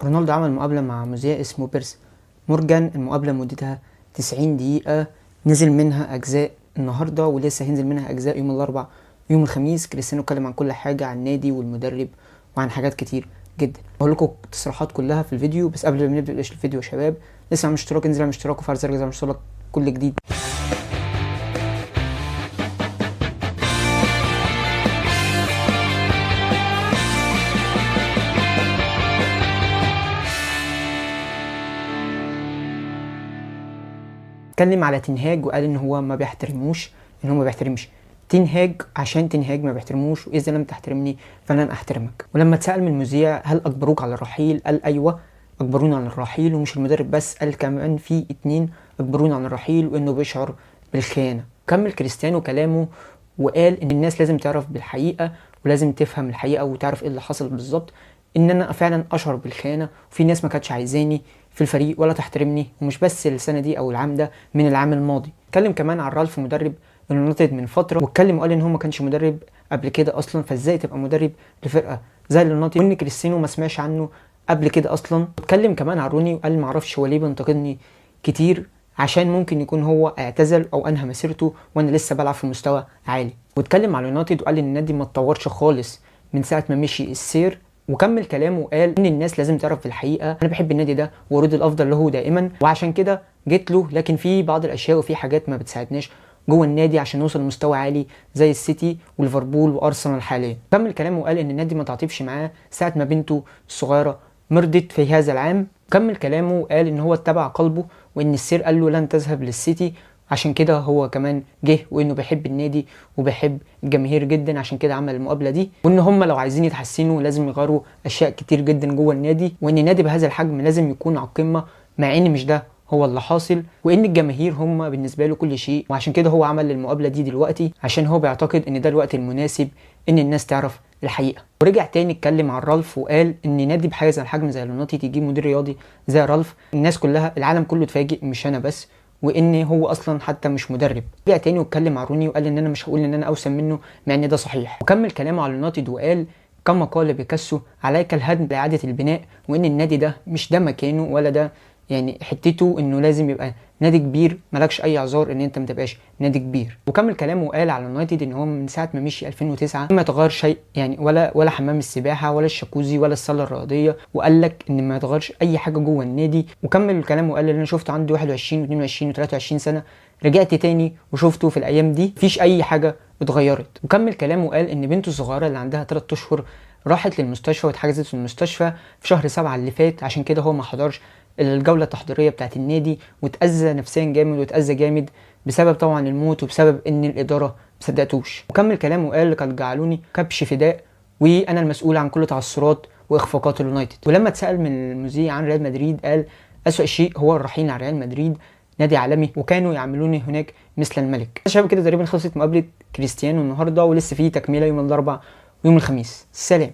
رونالدو عمل مقابلة مع مذيع اسمه بيرس مورجان. المقابلة مدتها 90 دقيقة، نزل منها أجزاء النهاردة ولسه هينزل منها أجزاء يوم الأربع ويوم الخميس. كريستيانو اتكلم عن كل حاجة، عن النادي والمدرب وعن حاجات كتير جدا. هقول لكم التصريحات كلها في الفيديو، بس قبل ما نبدأ الفيديو يا شباب لسه عامل اشتراك، انزل اعمل اشتراك وفعل زر عشان يوصلك كل جديد. اتكلم على تنهاج وقال ان هو ما بيحترموش، ان هو ما بيحترمش تنهاج عشان تنهاج ما بيحترموش، واذا لم تحترمني فلن احترمك. ولما اتسأل من المذيع هل اجبروك على الرحيل، قال ايوه اجبروني على الرحيل، ومش المدرب بس، قال كمان في 2 اجبروني على الرحيل وانه بيشعر بالخيانة. كمل كريستيانو كلامه وقال ان الناس لازم تعرف بالحقيقة ولازم تفهم الحقيقة وتعرف ايه اللي حصل بالظبط، ان انا فعلا اشعر بالخيانة وفي ناس ما كانتش عايزاني في الفريق ولا تحترمني، ومش بس السنه دي او العام ده، من العام الماضي. اتكلم كمان عن رالف مدرب اليونايتد من فتره، واتكلم وقال ان هو ما كانش مدرب قبل كده اصلا، فازاي تبقى مدرب لفرقه زي اليونايتد، وان كريستيانو ما سمعش عنه قبل كده اصلا. اتكلم كمان عن روني وقال ما اعرفش هو ليه بينتقدني كتير، عشان ممكن يكون هو اعتزل او انهى مسيرته وانا لسه بلعب في مستوى عالي. واتكلم على اليونايتد وقال ان النادي ما اتطورش خالص من ساعه ما مشي السير. وكمل كلامه وقال ان الناس لازم تعرف الحقيقه، انا بحب النادي ده واريد الافضل له دائما، وعشان كده جيت له، لكن في بعض الاشياء وفي حاجات ما بتساعدناش جوه النادي عشان نوصل لمستوى عالي زي السيتي وليفربول وارسنال حاليا. كمل كلامه وقال ان النادي ما تعاطفش معاه ساعه ما بنته الصغيره مرضت في هذا العام. كمل كلامه وقال ان هو اتبع قلبه، وان السير قال له لن تذهب للسيتي، عشان كده هو كمان جه، وانه بيحب النادي وبيحب الجماهير جدا، عشان كده عمل المقابله دي، وان هم لو عايزين يتحسنوا لازم يغيروا اشياء كتير جدا جوه النادي، وان النادي بهذا الحجم لازم يكون على القمه، مع ان مش ده هو اللي حاصل، وان الجماهير هم بالنسبه له كل شيء. وعشان كده هو عمل المقابله دي دلوقتي، عشان هو بيعتقد ان ده الوقت المناسب ان الناس تعرف الحقيقه. ورجع تاني اتكلم عن رالف وقال ان نادي بهذا الحجم زي اليونايتد يجيب مدير رياضي زي رالف، الناس كلها العالم كله اتفاجئ مش انا بس، وان هو اصلا حتى مش مدرب. رجع تاني واتكلم عن روني وقال ان انا مش هقول ان انا اوسم منه مع ان ده صحيح. وكمل كلامه على اليونايتد وقال كما قال بيكاسو عليك الهدم لاعاده البناء، وان النادي ده مش ده مكانه ولا ده يعني حتته، انه لازم يبقى نادي كبير، مالكش اي اعذار ان انت ما تبقاش نادي كبير. وكمل كلامه وقال على اليونايتد ان هو من ساعه ما مشي 2009 ما يتغير شيء، يعني ولا حمام السباحه ولا الشاكوزي ولا الصاله الرياضيه، وقال لك ان ما يتغيرش اي حاجه جوه النادي. وكمل كلامه وقال ان انا شفته عنده 21 و22 و23 سنه، رجعت تاني وشفته في الايام دي مفيش اي حاجه اتغيرت. وكمل كلامه وقال ان بنته الصغيره اللي عندها 3 اشهر راحت للمستشفى واتحجزت في المستشفى في شهر 7 اللي فات، عشان كده هو ما حضرش الجوله التحضيريه بتاعت النادي، واتاذى نفسيا جامد واتاذى جامد بسبب طبعا الموت وبسبب ان الاداره مصدقتوش. وكمل كلامه وقال لقد جعلوني كبش فداء وانا المسؤول عن كل تعثرات واخفاقات اليونايتد. ولما اتسال من المذيع عن ريال مدريد قال اسوأ شيء هو الرحيل عن ريال مدريد، نادي عالمي وكانوا يعاملوني هناك مثل الملك. شباب كده تقريبا خلصت مقابله كريستيانو النهارده، ولسه في تكمله يوم الاربعاء ويوم الخميس. سلام.